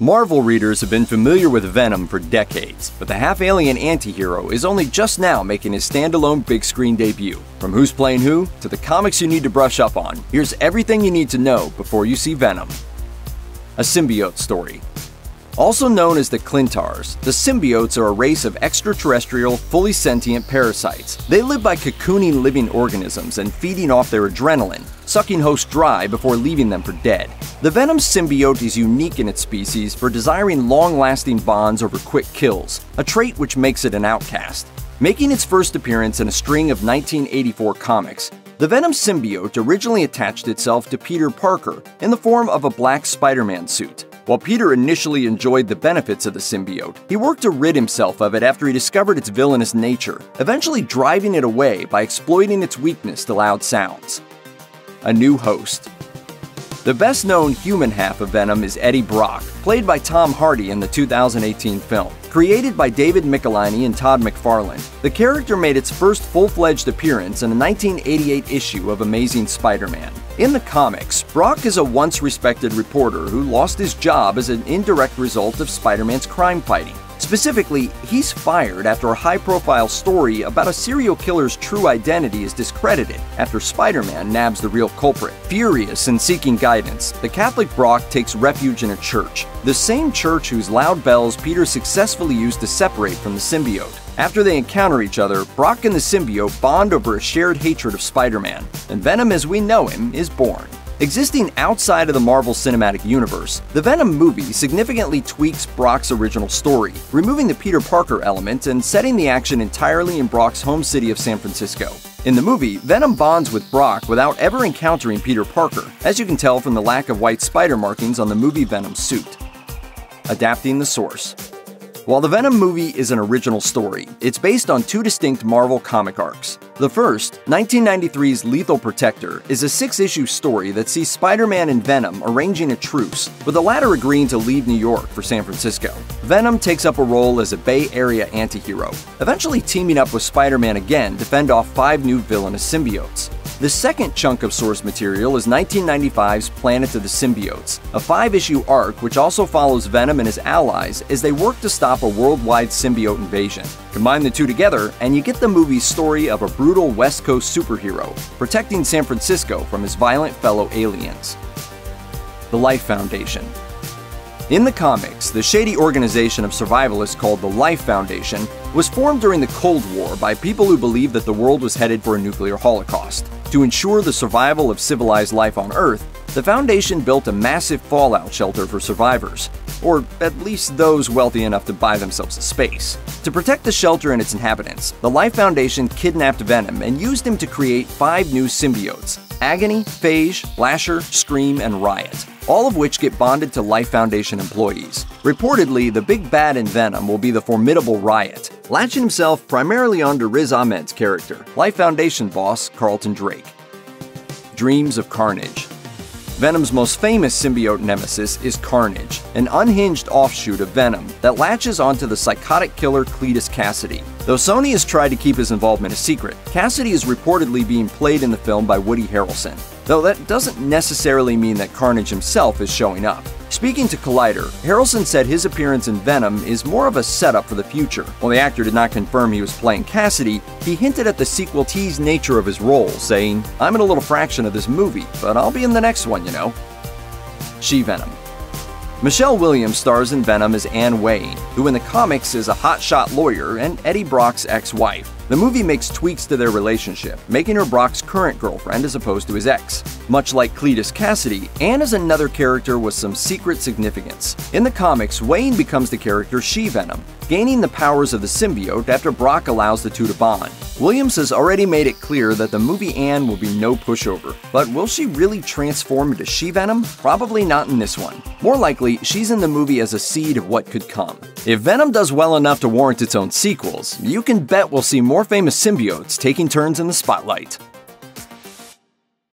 Marvel readers have been familiar with Venom for decades, but the half-alien anti-hero is only just now making his standalone big-screen debut. From who's playing who, to the comics you need to brush up on, here's everything you need to know before you see Venom. A symbiote story. Also known as the Clintars, the symbiotes are a race of extraterrestrial, fully sentient parasites. They live by cocooning living organisms and feeding off their adrenaline, sucking hosts dry before leaving them for dead. The Venom symbiote is unique in its species for desiring long-lasting bonds over quick kills, a trait which makes it an outcast. Making its first appearance in a string of 1984 comics, the Venom symbiote originally attached itself to Peter Parker in the form of a black Spider-Man suit. While Peter initially enjoyed the benefits of the symbiote, he worked to rid himself of it after he discovered its villainous nature, eventually driving it away by exploiting its weakness to loud sounds. A new host. The best-known human half of Venom is Eddie Brock, played by Tom Hardy in the 2018 film. Created by David Michelinie and Todd McFarlane, the character made its first full-fledged appearance in a 1988 issue of Amazing Spider-Man. In the comics, Brock is a once-respected reporter who lost his job as an indirect result of Spider-Man's crime fighting. Specifically, he's fired after a high-profile story about a serial killer's true identity is discredited after Spider-Man nabs the real culprit. Furious and seeking guidance, the Catholic Brock takes refuge in a church, the same church whose loud bells Peter successfully used to separate from the symbiote. After they encounter each other, Brock and the symbiote bond over a shared hatred of Spider-Man, and Venom as we know him is born. Existing outside of the Marvel Cinematic Universe, the Venom movie significantly tweaks Brock's original story, removing the Peter Parker element and setting the action entirely in Brock's home city of San Francisco. In the movie, Venom bonds with Brock without ever encountering Peter Parker, as you can tell from the lack of white spider markings on the movie Venom suit. Adapting the source. While the Venom movie is an original story, it's based on two distinct Marvel comic arcs. The first, 1993's Lethal Protector, is a 6-issue story that sees Spider-Man and Venom arranging a truce, with the latter agreeing to leave New York for San Francisco. Venom takes up a role as a Bay Area anti-hero, eventually teaming up with Spider-Man again to fend off 5 new villainous symbiotes. The second chunk of source material is 1995's Planet of the Symbiotes, a 5-issue arc which also follows Venom and his allies as they work to stop a worldwide symbiote invasion. Combine the two together, and you get the movie's story of a brutal West Coast superhero protecting San Francisco from his violent fellow aliens. The Life Foundation. In the comics, the shady organization of survivalists called the Life Foundation was formed during the Cold War by people who believed that the world was headed for a nuclear holocaust. To ensure the survival of civilized life on Earth, the Foundation built a massive fallout shelter for survivors, or at least those wealthy enough to buy themselves a space. To protect the shelter and its inhabitants, the Life Foundation kidnapped Venom and used him to create 5 new symbiotes: Agony, Phage, Lasher, Scream, and Riot, all of which get bonded to Life Foundation employees. Reportedly, the big bad in Venom will be the formidable Riot, latching himself primarily onto Riz Ahmed's character, Life Foundation boss Carlton Drake. Dreams of Carnage. Venom's most famous symbiote nemesis is Carnage, an unhinged offshoot of Venom that latches onto the psychotic killer Cletus Cassidy. Though Sony has tried to keep his involvement a secret, Cassidy is reportedly being played in the film by Woody Harrelson, though that doesn't necessarily mean that Carnage himself is showing up. Speaking to Collider, Harrelson said his appearance in Venom is more of a setup for the future. While the actor did not confirm he was playing Cassidy, he hinted at the sequel tease nature of his role, saying, "I'm in a little fraction of this movie, but I'll be in the next one, you know." She-Venom. Michelle Williams stars in Venom as Anne Wayne, who in the comics is a hotshot lawyer and Eddie Brock's ex-wife. The movie makes tweaks to their relationship, making her Brock's current girlfriend as opposed to his ex. Much like Cletus Cassidy, Anne is another character with some secret significance. In the comics, Wayne becomes the character She-Venom, gaining the powers of the symbiote after Brock allows the two to bond. Williams has already made it clear that the movie Anne will be no pushover, but will she really transform into She-Venom? Probably not in this one. More likely, she's in the movie as a seed of what could come. If Venom does well enough to warrant its own sequels, you can bet we'll see more famous symbiotes taking turns in the spotlight.